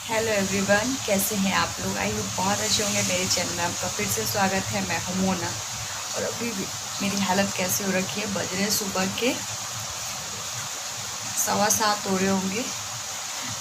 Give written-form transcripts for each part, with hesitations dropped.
Hello everyone, कैसे हैं आप लोग। आई होप बहुत अच्छे होंगे। मेरे चैनल में आपका फिर से स्वागत है। मैं हूं मोना। और अभी भी मेरी हालत कैसी हो रखी है, बज रहे सुबह के 7:15 हो रहे होंगे।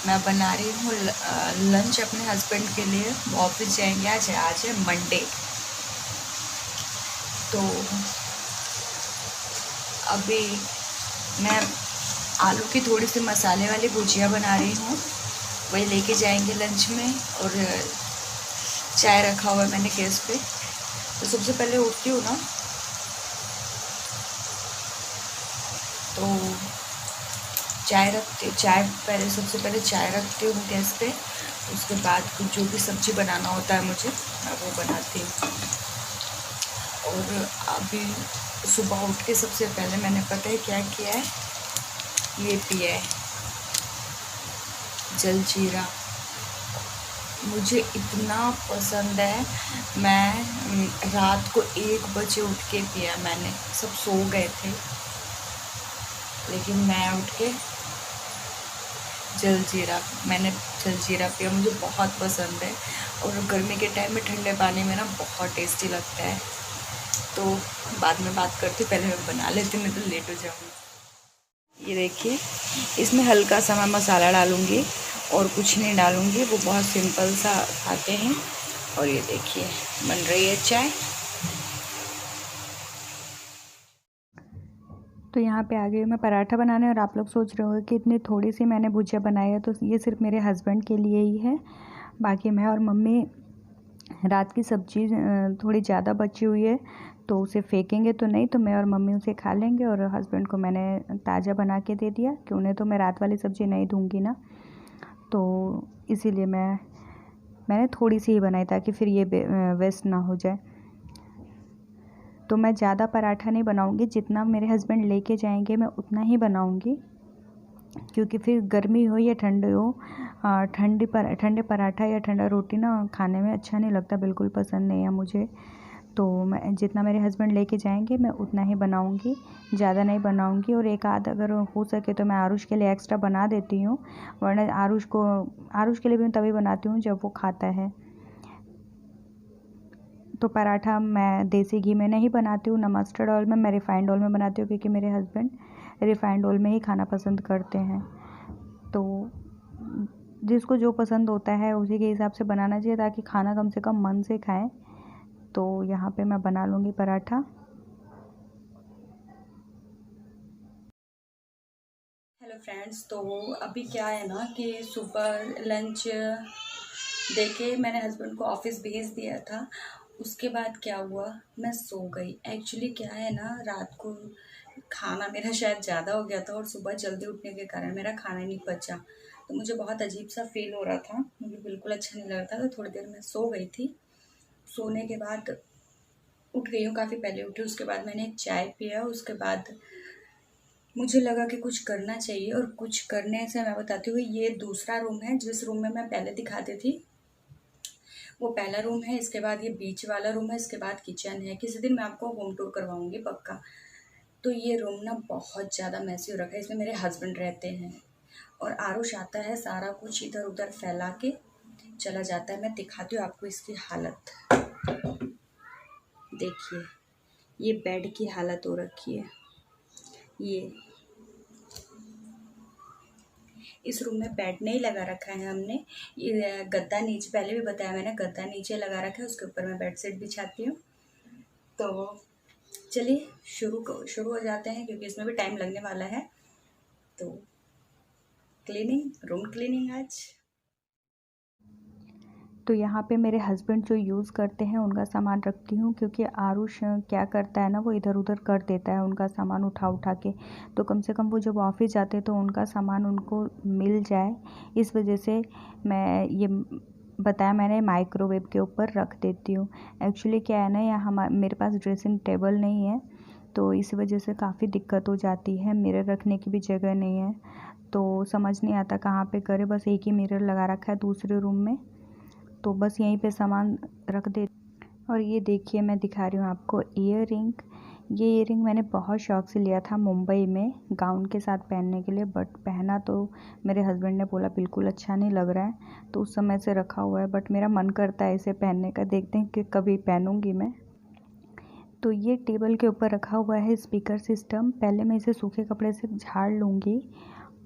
मैं बना रही हूँ लंच अपने हस्बैंड के लिए। वो ऑफिस जाएंगे। आज है मंडे। तो अभी मैं आलू की थोड़ी सी मसाले वाली भुजिया बना रही हूँ। वही लेके जाएंगे लंच में। और चाय रखा हुआ है मैंने गैस पे। तो सबसे पहले उठती हूँ ना, तो चाय पहले सबसे पहले चाय रखती हूँ गैस पे। उसके बाद कुछ जो भी सब्ज़ी बनाना होता है मुझे, मैं वो बनाती हूँ। और अभी सुबह उठ के सबसे पहले मैंने पता है क्या किया है, ये पिया है जलजीरा। मुझे इतना पसंद है। मैं रात को 1 बजे उठ के पिया मैंने। सब सो गए थे, लेकिन मैं उठ के जलजीरा मैंने जलजीरा पिया। मुझे बहुत पसंद है। और गर्मी के टाइम में ठंडे पानी में ना बहुत टेस्टी लगता है। तो बाद में बात करती, पहले मैं बना लेती हूँ, नहीं तो लेट हो जाऊँगी। ये देखिए, इसमें हल्का सा मैं मसाला डालूँगी और कुछ नहीं डालूँगी। वो बहुत सिंपल सा खाते हैं। और ये देखिए, बन रही है चाय। तो यहाँ पे आ गई हूँ मैं पराठा बनाने। और आप लोग सोच रहे होंगे कि इतनी थोड़ी सी मैंने भुजिया बनाई है, तो ये सिर्फ मेरे हस्बैंड के लिए ही है। बाकी मैं और मम्मी रात की सब्ज़ी थोड़ी ज़्यादा बची हुई है, तो उसे फेंकेंगे तो नहीं, तो मैं और मम्मी उसे खा लेंगे। और हस्बैंड को मैंने ताज़ा बना के दे दिया कि उन्हें तो मैं रात वाली सब्ज़ी नहीं दूँगी ना, तो इसीलिए मैंने थोड़ी सी ही बनाई ताकि फिर ये वेस्ट ना हो जाए। तो मैं ज़्यादा पराठा नहीं बनाऊँगी, जितना मेरे हस्बैंड लेके जाएंगे मैं उतना ही बनाऊँगी, क्योंकि फिर गर्मी हो या ठंडी हो, ठंडे पराठा या ठंडा रोटी ना खाने में अच्छा नहीं लगता, बिल्कुल पसंद नहीं है मुझे। तो मैं जितना मेरे हस्बैंड लेके जाएंगे मैं उतना ही बनाऊँगी, ज़्यादा नहीं बनाऊँगी। और एक आध अगर हो सके तो मैं आरुष के लिए एक्स्ट्रा बना देती हूँ, वरना आरुष के लिए भी मैं तभी बनाती हूँ जब वो खाता है। तो पराठा मैं देसी घी में नहीं बनाती हूँ, ना मस्टर्ड ऑयल में, मैं रिफ़ाइंड ऑयल में बनाती हूँ, क्योंकि मेरे हस्बैंड रिफ़ाइंड ऑयल में ही खाना पसंद करते हैं। तो जिसको जो पसंद होता है उसी के हिसाब से बनाना चाहिए, ताकि खाना कम से कम मन से खाएं। तो यहाँ पे मैं बना लूँगी पराठा। हेलो फ्रेंड्स, तो अभी क्या है ना कि सुबह लंच देके मैंने हस्बैंड को ऑफिस भेज दिया था। उसके बाद क्या हुआ, मैं सो गई। एक्चुअली क्या है ना, रात को खाना मेरा शायद ज़्यादा हो गया था और सुबह जल्दी उठने के कारण मेरा खाना नहीं पचा। तो मुझे बहुत अजीब सा फील हो रहा था, मुझे बिल्कुल अच्छा नहीं लग रहा था। तो थोड़ी देर मैं सो गई थी। सोने के बाद उठ गई हूँ, काफ़ी पहले उठी। उसके बाद मैंने एक चाय पिया। उसके बाद मुझे लगा कि कुछ करना चाहिए, और कुछ करने से मैं बताती हूँ, ये दूसरा रूम है। जिस रूम में मैं पहले दिखाती थी वो पहला रूम है। इसके बाद ये बीच वाला रूम है। इसके बाद किचन है। किसी दिन मैं आपको होम टूर करवाऊंगी पक्का। तो ये रूम ना बहुत ज़्यादा मैसी हो रखा है। इसमें मेरे हस्बैंड रहते हैं और आरुष आता है, सारा कुछ इधर उधर फैला के चला जाता है। मैं दिखाती हूँ आपको इसकी हालत। देखिए, ये बेड की हालत हो रखी है। ये इस रूम में बेड नहीं लगा रखा है हमने। ये गद्दा नीचे, पहले भी बताया मैंने, गद्दा नीचे लगा रखा है। उसके ऊपर मैं बेडशीट बिछाती हूँ। तो चलिए शुरू हो जाते हैं, क्योंकि इसमें भी टाइम लगने वाला है। तो रूम क्लीनिंग आज। तो यहाँ पे मेरे हस्बैंड जो यूज़ करते हैं उनका सामान रखती हूँ, क्योंकि आरुष क्या करता है ना, वो इधर उधर कर देता है उनका सामान उठा उठा के। तो कम से कम वो जब ऑफिस जाते हैं तो उनका सामान उनको मिल जाए, इस वजह से मैं ये बताया मैंने, माइक्रोवेव के ऊपर रख देती हूँ। एक्चुअली क्या है ना, यहाँ मेरे पास ड्रेसिंग टेबल नहीं है, तो इस वजह से काफ़ी दिक्कत हो जाती है। मिरर रखने की भी जगह नहीं है, तो समझ नहीं आता कहाँ पे करें। बस एक ही मिरर लगा रखा है दूसरे रूम में, तो बस यहीं पे सामान रख दे। और ये देखिए, मैं दिखा रही हूँ आपको इयर रिंग। ये ईयरिंग मैंने बहुत शौक से लिया था मुंबई में गाउन के साथ पहनने के लिए, बट पहना तो मेरे हस्बैंड ने बोला बिल्कुल अच्छा नहीं लग रहा है, तो उस समय से रखा हुआ है। बट मेरा मन करता है इसे पहनने का, देखते हैं कि कभी पहनूंगी मैं। तो ये टेबल के ऊपर रखा हुआ है स्पीकर सिस्टम। पहले मैं इसे सूखे कपड़े से झाड़ लूँगी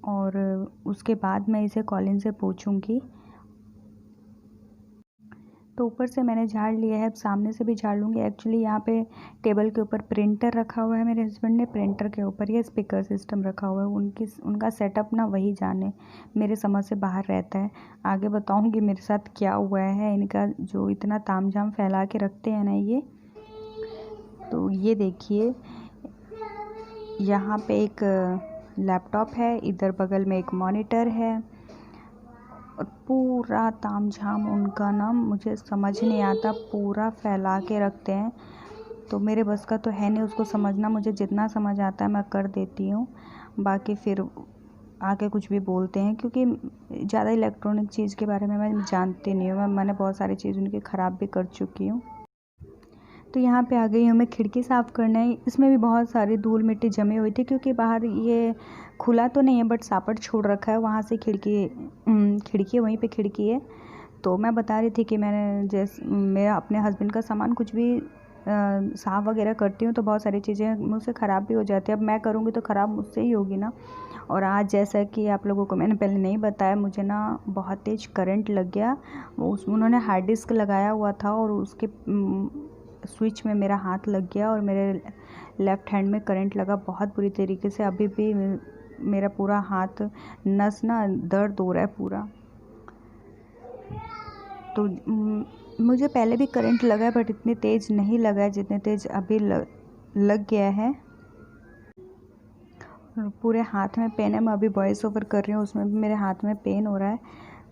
और उसके बाद मैं इसे कॉलिन से पोंछूंगी। तो ऊपर से मैंने झाड़ लिया है, अब सामने से भी झाड़ लूँगी। एक्चुअली यहाँ पे टेबल के ऊपर प्रिंटर रखा हुआ है, मेरे हस्बैंड ने प्रिंटर के ऊपर ये स्पीकर सिस्टम रखा हुआ है। उनका सेटअप ना वही जाने, मेरे समझ से बाहर रहता है। आगे बताऊँगी मेरे साथ क्या हुआ है, इनका जो इतना तामझाम फैला के रखते हैं ना ये। तो ये देखिए, यहाँ पे एक लैपटॉप है, इधर बगल में एक मॉनिटर है और पूरा तामझाम उनका ना मुझे समझ नहीं आता, पूरा फैला के रखते हैं। तो मेरे बस का तो है नहीं उसको समझना, मुझे जितना समझ आता है मैं कर देती हूँ, बाकी फिर आके कुछ भी बोलते हैं, क्योंकि ज़्यादा इलेक्ट्रॉनिक चीज़ के बारे में मैं जानती नहीं हूँ। मैंने बहुत सारी चीज़ उनकी ख़राब भी कर चुकी हूँ। तो यहाँ पे आ गई हूँ मैं खिड़की साफ़ करने। इसमें भी बहुत सारी धूल मिट्टी जमी हुई थी, क्योंकि बाहर ये खुला तो नहीं है बट सापट छोड़ रखा है, वहाँ से खिड़की है, वहीं पे खिड़की है। तो मैं बता रही थी कि मैं अपने हस्बैंड का सामान कुछ भी साफ़ वगैरह करती हूँ तो बहुत सारी चीज़ें मुझसे ख़राब भी हो जाती है। अब मैं करूँगी तो ख़राब मुझसे ही होगी ना। और आज जैसा कि आप लोगों को मैंने पहले नहीं बताया, मुझे ना बहुत तेज़ करंट लग गया। उन्होंने हार्ड डिस्क लगाया हुआ था और उसके स्विच में मेरा हाथ लग गया और मेरे लेफ़्ट हैंड में करंट लगा बहुत बुरी तरीके से। अभी भी मेरा पूरा हाथ नस ना दर्द हो रहा है पूरा। तो मुझे पहले भी करंट लगा है बट इतनी तेज़ नहीं लगा है जितने तेज़ अभी लग गया है। पूरे हाथ में पेन है, मैं अभी वॉइस ओवर कर रही हूँ उसमें भी मेरे हाथ में पेन हो रहा है,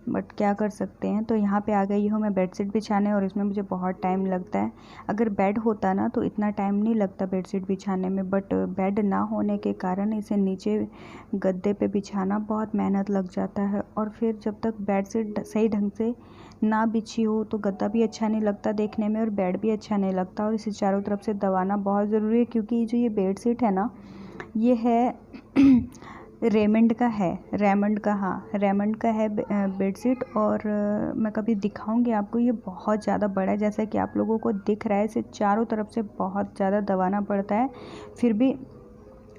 बट क्या कर सकते हैं। तो यहाँ पे आ गई हूँ मैं बेडशीट बिछाने और इसमें मुझे बहुत टाइम लगता है। अगर बेड होता ना तो इतना टाइम नहीं लगता बेडशीट बिछाने में, बट बेड ना होने के कारण इसे नीचे गद्दे पे बिछाना बहुत मेहनत लग जाता है। और फिर जब तक बेडशीट सही ढंग से ना बिछी हो तो गद्दा भी अच्छा नहीं लगता देखने में और बेड भी अच्छा नहीं लगता। और इसे चारों तरफ से दबाना बहुत ज़रूरी है, क्योंकि जो ये बेडशीट है ना ये है रेमंड का है, रेमंड का है बेडशीट। और मैं कभी दिखाऊंगी आपको, ये बहुत ज़्यादा बड़ा है जैसा कि आप लोगों को दिख रहा है। इसे चारों तरफ से बहुत ज़्यादा दबाना पड़ता है, फिर भी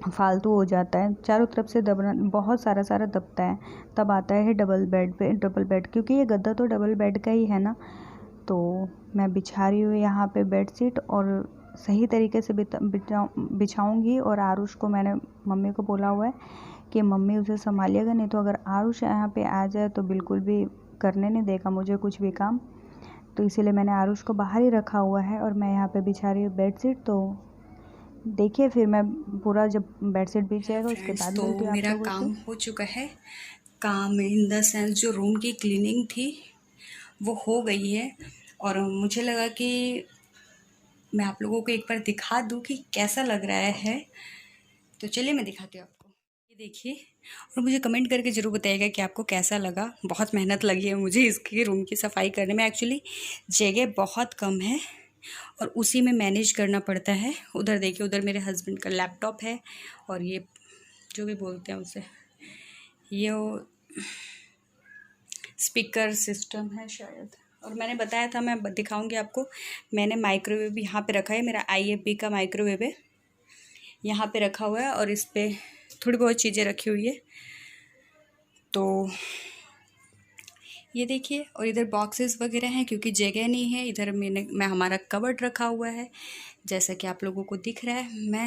फालतू हो जाता है। चारों तरफ से दबना बहुत सारा दबता है, तब आता है डबल बेड, क्योंकि ये गद्दा तो डबल बेड का ही है ना। तो मैं बिछा रही हूँ यहाँ पे बेडशीट और सही तरीके से बिछाऊँगी। और आरुष को मैंने मम्मी को बोला हुआ है कि मम्मी उसे संभालिएगा, नहीं तो अगर आरुष यहाँ पे आ जाए तो बिल्कुल भी करने नहीं देगा मुझे कुछ भी काम। तो इसीलिए मैंने आरुष को बाहर ही रखा हुआ है और मैं यहाँ पे बिछा रही हूँ बेडशीट। तो देखिए फिर मैं पूरा जब बेडशीट बिछ जाएगा उसके बाद तो मिलती हूँ आप मेरा लोगों काम से। हो चुका है। काम इन द सेंस जो रूम की क्लीनिंग थी वो हो गई है, और मुझे लगा कि मैं आप लोगों को एक बार दिखा दूं कि कैसा लग रहा है। तो चलिए मैं दिखाती हूँ आपको। ये देखिए, और मुझे कमेंट करके ज़रूर बताइएगा कि आपको कैसा लगा। बहुत मेहनत लगी है मुझे इसकी रूम की सफाई करने में। एक्चुअली जगह बहुत कम है और उसी में मैनेज करना पड़ता है। उधर देखिए, उधर मेरे हस्बैंड का लैपटॉप है और ये जो भी बोलते हैं उसे, ये स्पीकर सिस्टम है शायद। और मैंने बताया था मैं दिखाऊंगी आपको, मैंने माइक्रोवेव भी यहाँ पे रखा है, मेरा IFB का माइक्रोवेव है यहाँ पे रखा हुआ है और इस पर थोड़ी बहुत चीज़ें रखी हुई है। तो ये देखिए, और इधर बॉक्सेस वगैरह हैं क्योंकि जगह नहीं है। इधर मैं हमारा कबर्ड रखा हुआ है जैसा कि आप लोगों को दिख रहा है। मैंने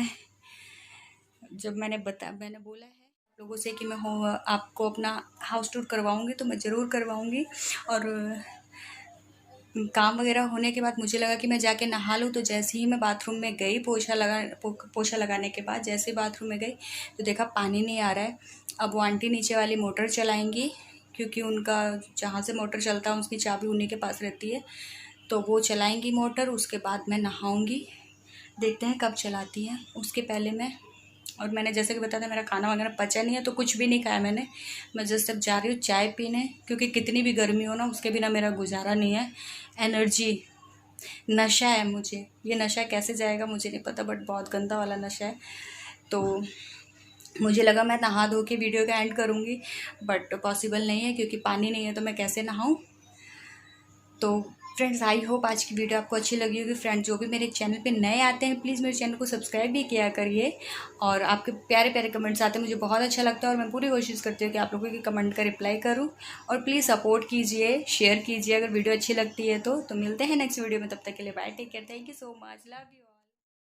बोला है आप लोगों से कि मैं आपको अपना हाउस टूर करवाऊंगी, तो मैं ज़रूर करवाऊंगी। और काम वगैरह होने के बाद मुझे लगा कि मैं जाके नहा लूँ। तो जैसे ही मैं बाथरूम में गई, पोछा लगाने के बाद जैसे ही बाथरूम में गई तो देखा पानी नहीं आ रहा है। अब वो आंटी नीचे वाली मोटर चलाएंगी, क्योंकि उनका जहाँ से मोटर चलता है उसकी चाबी उन्हीं के पास रहती है। तो वो चलाएंगी मोटर, उसके बाद मैं नहाऊंगी। देखते हैं कब चलाती हैं। उसके पहले मैंने जैसे कि बताया था मेरा खाना वगैरह पचा नहीं है, तो कुछ भी नहीं खाया मैंने। मैं जस्ट अब जा रही हूँ चाय पीने, क्योंकि कितनी भी गर्मी हो ना उसके बिना मेरा गुजारा नहीं है। एनर्जी नशा है मुझे, ये नशा कैसे जाएगा मुझे नहीं पता, बट बहुत गंदा वाला नशा है। तो मुझे लगा मैं नहा धो के वीडियो का एंड करूँगी, बट पॉसिबल नहीं है क्योंकि पानी नहीं है तो मैं कैसे नहाऊँ। तो फ्रेंड्स, आई होप आज की वीडियो आपको अच्छी लगी होगी। फ्रेंड्स, जो भी मेरे चैनल पे नए आते हैं प्लीज़ मेरे चैनल को सब्सक्राइब भी किया करिए, और आपके प्यारे प्यारे कमेंट्स आते हैं, मुझे बहुत अच्छा लगता है और मैं पूरी कोशिश करती हूँ कि आप लोगों के कमेंट का रिप्लाई करूँ। और प्लीज़ सपोर्ट कीजिए, शेयर कीजिए अगर वीडियो अच्छी लगती है तो मिलते हैं नेक्स्ट वीडियो में, तब तक के लिए bye, take care, thank you so much, love you.